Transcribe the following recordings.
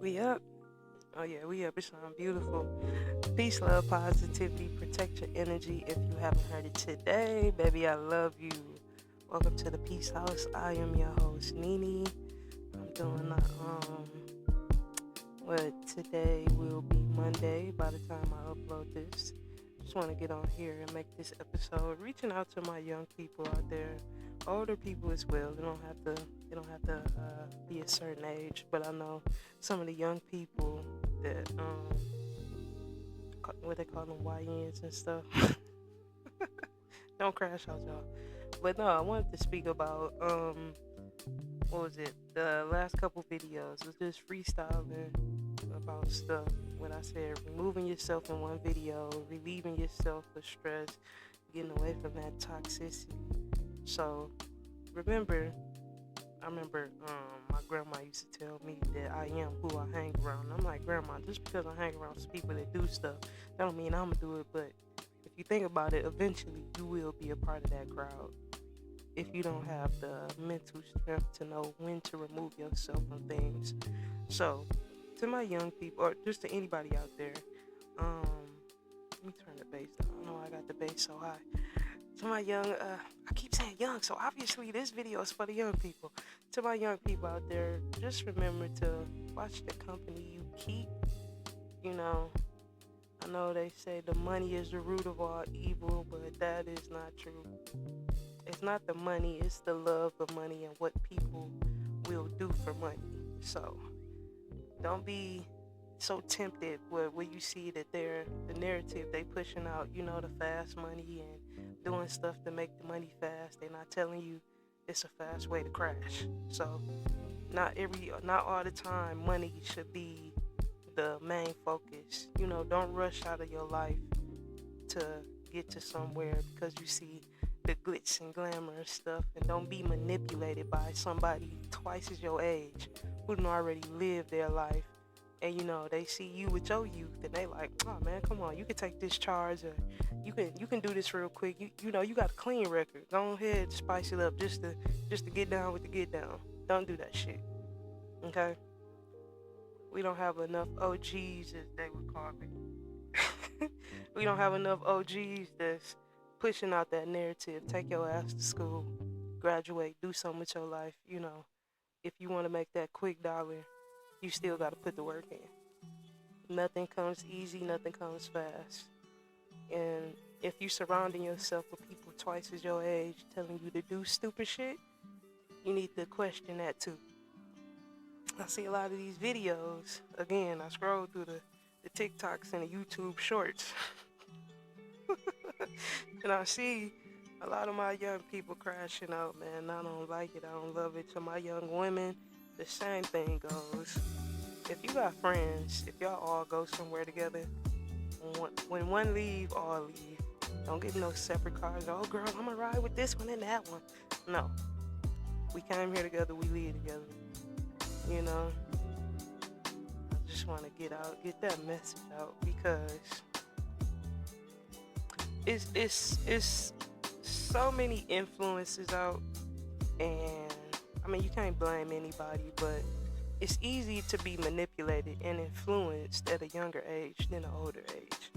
We up. Oh yeah, we up. It sounds beautiful. Peace, love, positivity. Protect your energy. If you haven't heard it today, baby, I love you. Welcome to the Peace House. I am your host, Nini. I'm doing what today will be Monday by the time I upload this. Just want to get on here and make this episode, reaching out to my young people out there, older people as well. They don't have to be a certain age, but I know some of the young people that what they call them YNs and stuff. Don't crash out, y'all. But no, I wanted to speak about what was it? The last couple videos was just freestyling about stuff. When I said removing yourself in one video, relieving yourself of stress, getting away from that toxicity. So I remember my grandma used to tell me that I am who I hang around. I'm like, Grandma, just because I hang around some people that do stuff, that don't mean I'm gonna do it. But if you think about it, eventually you will be a part of that crowd if you don't have the mental strength to know when to remove yourself from things. So, to my young people, or just to anybody out there, let me turn the bass down. I know I got the bass so high. To my young, I keep saying young, so obviously this video is for the young people. To my young people out there, just remember to watch the company you keep. You know, I know they say the money is the root of all evil, but that is not true. It's not the money, it's the love of money and what people will do for money. So don't be so tempted where you see that the narrative they pushing out, the fast money and doing stuff to make the money fast. They're not telling you it's a fast way to crash. So not all the time money should be the main focus. Don't rush out of your life to get to somewhere because you see the glitz and glamour and stuff, and don't be manipulated by somebody twice as your age who done already lived their life. And they see you with your youth and they like, oh man, come on, you can take this charge, or you can do this real quick. You got a clean record. Go ahead, spice it up just to get down with the get down. Don't do that shit. Okay? We don't have enough OGs, as they would call me. We don't have enough OGs that's pushing out that narrative. Take your ass to school, graduate, do something with your life. If you want to make that quick dollar, you still got to put the work in. Nothing comes easy, nothing comes fast. And if you surrounding yourself with people twice as your age telling you to do stupid shit, you need to question that too. I see a lot of these videos. Again, I scroll through the TikToks and the YouTube shorts. And I see a lot of my young people crashing out, man. I don't like it. I don't love it. To my young women, the same thing goes. If you got friends, if y'all all go somewhere together, when one leave, all leave. Don't get no separate cars. Oh, girl, I'm going to ride with this one and that one. No. We came here together. We leave together. I just want to get that message out because it's so many influences out, and I mean, you can't blame anybody, but it's easy to be manipulated and influenced at a younger age than an older age.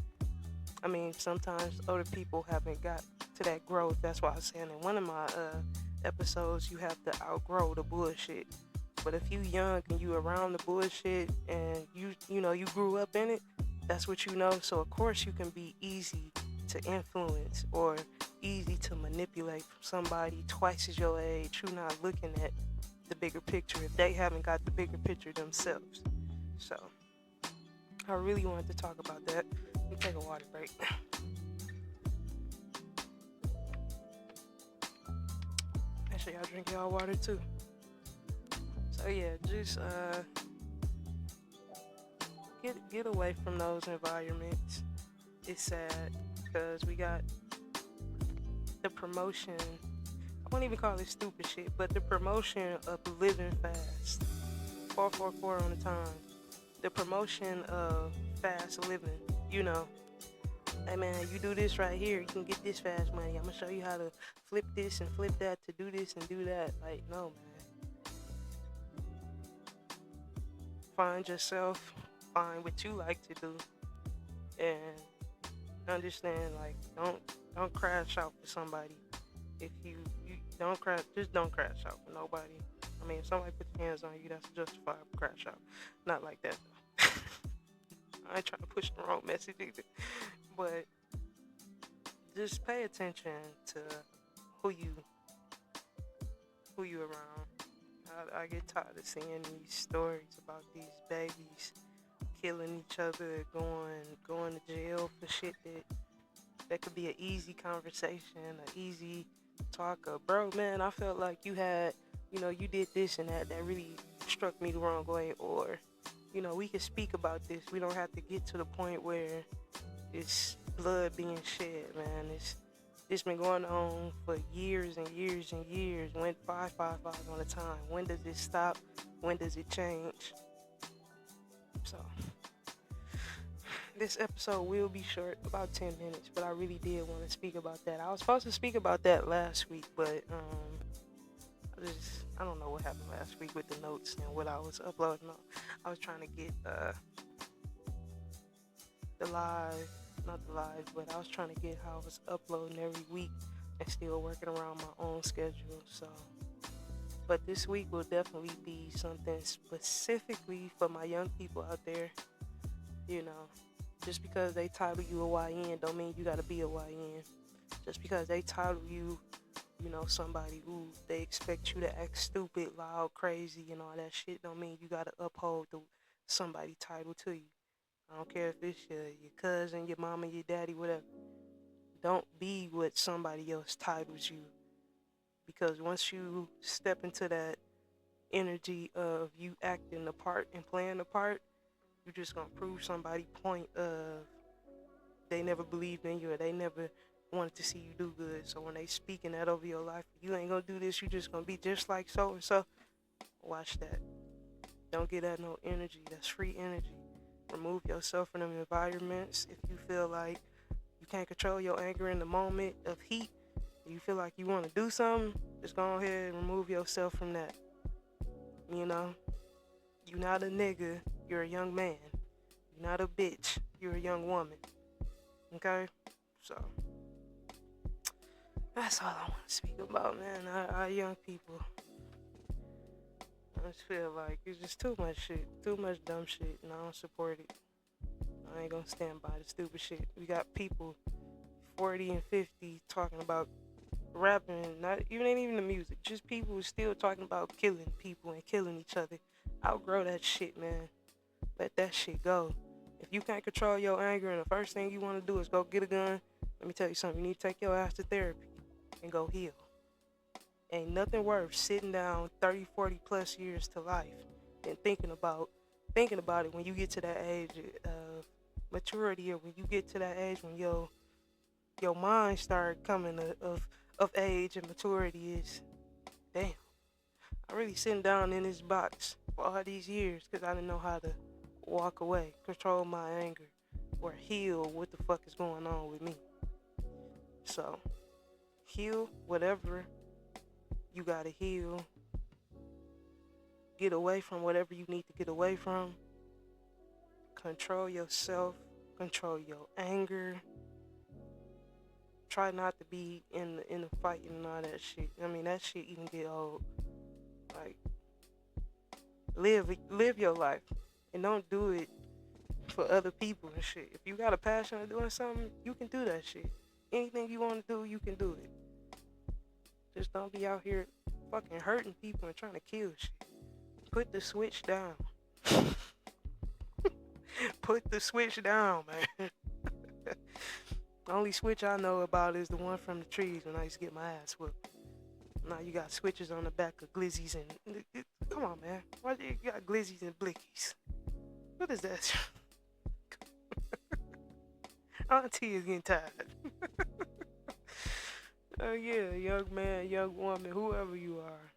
I mean, sometimes older people haven't got to that growth. That's why I was saying in one of my episodes, you have to outgrow the bullshit. But if you young and you around the bullshit and you grew up in it, that's what you know. So of course you can be easy to influence or easy to manipulate from somebody twice as your age who not looking at the bigger picture if they haven't got the bigger picture themselves. So I really wanted to talk about that. Let me take a water break. Make sure y'all drink y'all water too. So yeah, just get away from those environments. It's sad because we got the promotion. I won't even call it stupid shit, but the promotion of living fast. 444 on the time. The promotion of fast living. Hey man, you do this right here, you can get this fast money. I'm gonna show you how to flip this and flip that to do this and do that. Like, no, man. find yourself, find what you like to do, and understand like don't crash out for somebody. If you don't crash, just don't crash out for nobody. I mean, if somebody puts their hands on you, that's a justifiable crash out. Not like that though. I ain't trying to push the wrong message either, but just pay attention to who you who you around. I get tired of seeing these stories about these babies killing each other, going to jail for shit that could be an easy conversation, an easy talk of, bro, man, I felt like you had, you did this and that really struck me the wrong way, or, we can speak about this. We don't have to get to the point where it's blood being shed, man. It's been going on for years and years and years. Went 555 on a time. When does it stop? When does it change? So this episode will be short, about 10 minutes, but I really did want to speak about that. I was supposed to speak about that last week, but I don't know what happened last week with the notes and what I was uploading on. I was trying to get the live, not the live, but I was trying to get how I was uploading every week and still working around my own schedule. So, but this week will definitely be something specifically for my young people out there. Just because they title you a YN don't mean you gotta be a YN. Just because they title you, somebody who they expect you to act stupid, loud, crazy, and all that shit don't mean you gotta uphold somebody title to you. I don't care if it's your cousin, your mama, your daddy, whatever. Don't be what somebody else titles you. Because once you step into that energy of you acting the part and playing the part, you're just gonna prove somebody point of they never believed in you or they never wanted to see you do good. So when they speaking that over your life, you ain't gonna do this, you just gonna be just like so and so. Watch that. Don't get that no energy. That's free energy. Remove yourself from them environments. If you feel like you can't control your anger in the moment of heat, you feel like you want to do something, just go ahead and remove yourself from that. You're not a nigga, you're a young man. You're not a bitch, you're a young woman. Okay? So, that's all I want to speak about, man. Our young people. I just feel like it's just too much shit, too much dumb shit, and I don't support it. I ain't gonna stand by the stupid shit. We got people 40 and 50 talking about rapping, not even ain't even the music, just people still talking about killing people and killing each other. Outgrow that shit, man. Let that shit go. If you can't control your anger and the first thing you want to do is go get a gun, let me tell you something. You need to take your ass to therapy and go heal. Ain't nothing worth sitting down 30, 40 plus years to life and thinking about it when you get to that age of maturity, or when you get to that age when your mind start coming of age and maturity. Is damn. I'm really sitting down in this box for all these years because I didn't know how to walk away, control my anger, or heal what the fuck is going on with me. So, heal whatever you gotta heal. Get away from whatever you need to get away from. Control yourself. Control your anger. Try not to be in the fighting and all that shit. I mean, that shit even get old. Like, live your life, and don't do it for other people and shit. If you got a passion of doing something, you can do that shit. Anything you want to do, you can do it. Just don't be out here fucking hurting people and trying to kill shit. Put the switch down. Put the switch down, man. The only switch I know about is the one from the trees when I used to get my ass whooped. Now you got switches on the back of glizzies and... Come on, man. Why you got glizzies and blickies? What is that? Auntie is getting tired. Oh yeah, young man, young woman, whoever you are.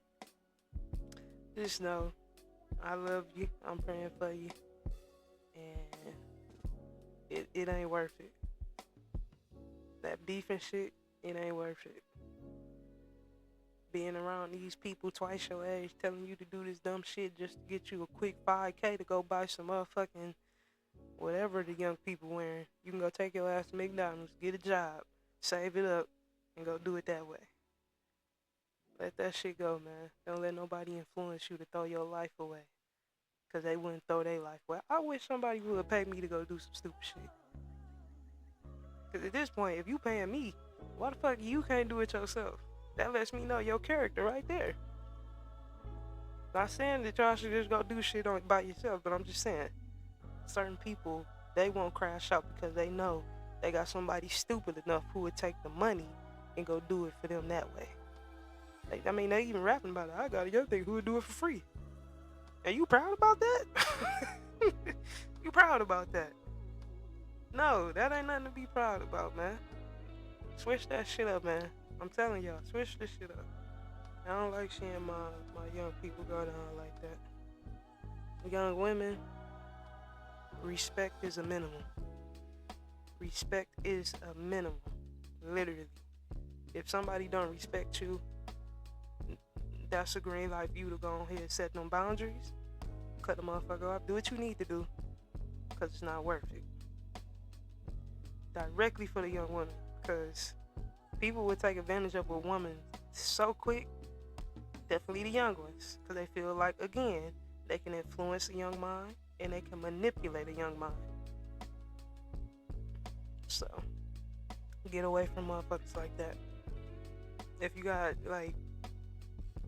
Just know, I love you. I'm praying for you. And it ain't worth it. That beef and shit, it ain't worth it. being around these people twice your age telling you to do this dumb shit just to get you a quick 5K to go buy some motherfucking whatever the young people wearing. You can go take your ass to McDonald's, get a job, save it up, and go do it that way. Let that shit go, man. Don't let nobody influence you to throw your life away. Because they wouldn't throw their life away. I wish somebody would pay me to go do some stupid shit. Because at this point, if you paying me, why the fuck you can't do it yourself? That lets me know your character right there. Not saying that y'all should just go do shit on by yourself, but I'm just saying, certain people, they won't crash out because they know they got somebody stupid enough who would take the money and go do it for them that way. I mean, they even rapping about it. I got a young thing who would do it for free. Are you proud about that? You proud about that? No, that ain't nothing to be proud about, man. Switch that shit up, man. I'm telling y'all, switch this shit up. I don't like seeing my young people go down like that. Young women, respect is a minimum. Respect is a minimum. Literally. If somebody don't respect you, that's a green light for you to go ahead and set them boundaries. Cut the motherfucker off. Do what you need to do. Because it's not worth it. Directly for the young woman. Because people would take advantage of a woman so quick. Definitely the young ones. Because they feel like, again, they can influence a young mind. And they can manipulate a young mind. So, get away from motherfuckers like that. If you got, like,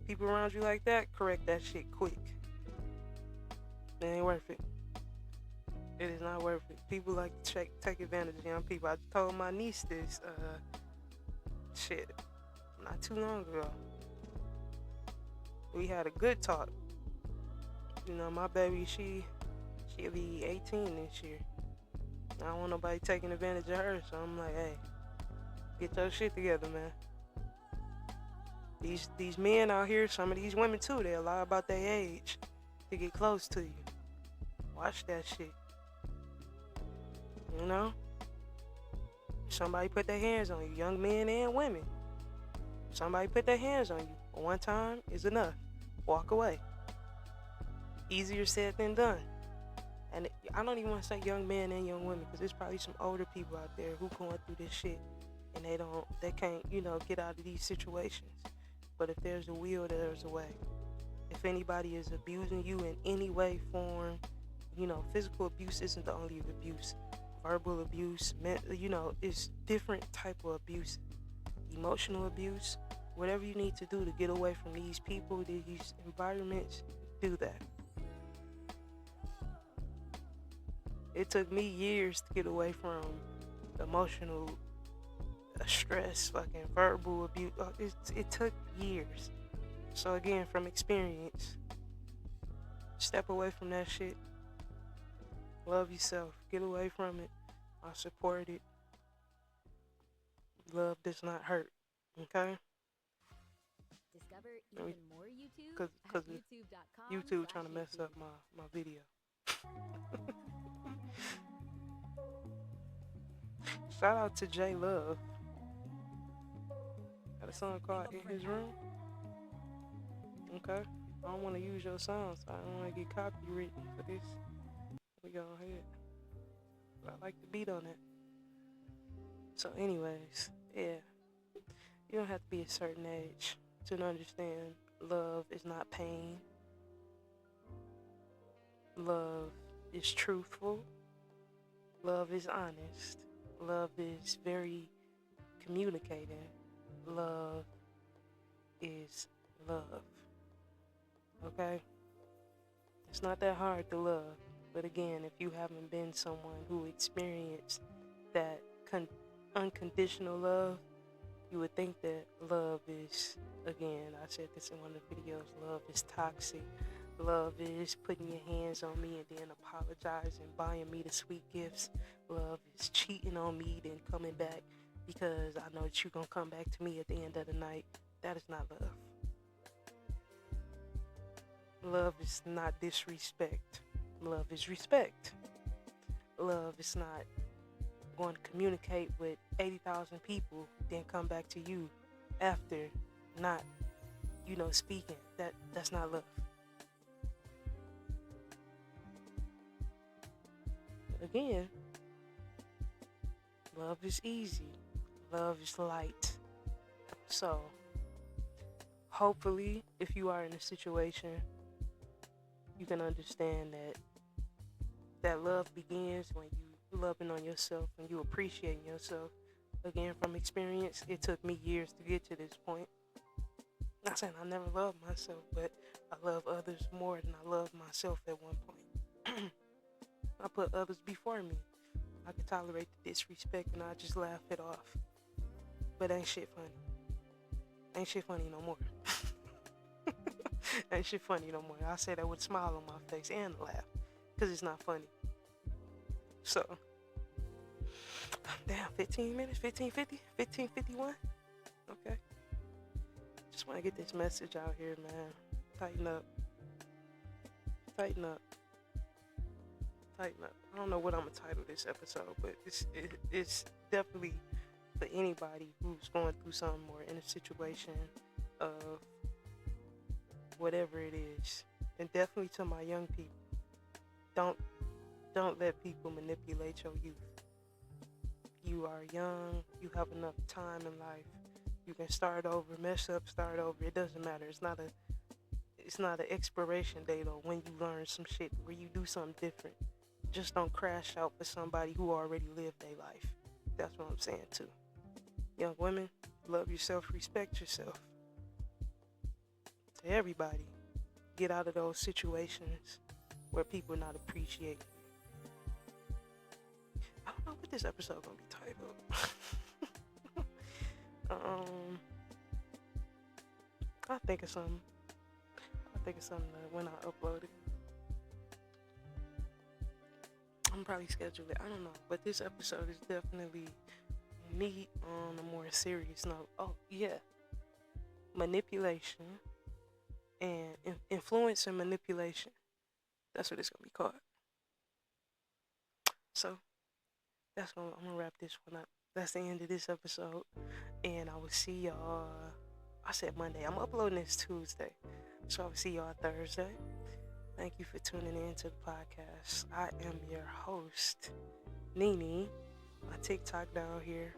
people around you like that, correct that shit quick. It ain't worth it. It is not worth it. People like to take advantage of young people. I told my niece this, shit, not too long ago. We had a good talk. You know, my baby, she'll be 18 this year. I don't want nobody taking advantage of her, so I'm like, hey, get your shit together, man. These men out here, some of these women too, they lie about their age to get close to you. Watch that shit. You know? Somebody put their hands on you, young men and women. Somebody put their hands on you. One time is enough. Walk away. Easier said than done. And I don't even want to say young men and young women, because there's probably some older people out there who going through this shit and they can't, get out of these situations. But if there's a will, there's a way. If anybody is abusing you in any way, form, physical abuse isn't the only abuse. Verbal abuse, it's different type of abuse. Emotional abuse, whatever you need to do to get away from these people, these environments, do that. It took me years to get away from emotional stress, fucking verbal abuse. It took years. So again, from experience, step away from that shit. Love yourself. Get away from it. I support it. Love does not hurt. Okay? Discover even more YouTube Because youtube.com YouTube trying to mess up my video. Shout out to J Love. Got a song called In His Room. Okay. I don't want to use your song, so I don't want to get copywritten for this. We go ahead. But I like the beat on it. So anyways, yeah. You don't have to be a certain age to understand love is not pain. Love is truthful. Love is honest. Love is very communicating. Love is love. Okay? It's not that hard to love. But again, if you haven't been someone who experienced that unconditional love, you would think that love is, again, I said this in one of the videos, love is toxic. Love is putting your hands on me and then apologizing, buying me the sweet gifts. Love is cheating on me, then coming back because I know that you're going to come back to me at the end of the night. That is not love. Love is not disrespect. Love is respect. Love is not going to communicate with 80,000 people, then come back to you after not speaking. That's not love. Again, love is easy. Love is light. So, hopefully, if you are in a situation, you can understand that love begins when you loving on yourself and you appreciating yourself. Again, from experience, it took me years to get to this point. Not saying I never loved myself, but I love others more than I love myself at one point. I put others before me. I could tolerate the disrespect and I just laugh it off. But ain't shit funny. Ain't shit funny no more. Ain't shit funny no more. I say that with a smile on my face and a laugh. Because it's not funny. So, damn, 15 minutes, 15:50, 15:51. Okay. Just want to get this message out here, man. Tighten up. Tighten up. Tighten up. I don't know what I'm going to title this episode, but it's definitely for anybody who's going through something or in a situation of whatever it is. And definitely to my young people. Don't let people manipulate your youth. You are young. You have enough time in life. You can start over, mess up, start over. It doesn't matter. It's not an expiration date or when you learn some shit where you do something different. Just don't crash out for somebody who already lived their life. That's what I'm saying too. Young women, love yourself, respect yourself. To everybody, get out of those situations where people not appreciating you. I don't know what this episode gonna be titled. I'll think of something. When I upload it. I'm probably schedule it. I don't know, but this episode is definitely me on a more serious note. Oh yeah, manipulation and influence and manipulation. That's what it's gonna be called. So I'm gonna wrap this one up. That's the end of this episode, and I will see y'all. I said Monday. I'm uploading this Tuesday, so I will see y'all Thursday. Thank you for tuning in to the podcast. I am your host, Nene. My TikTok down here.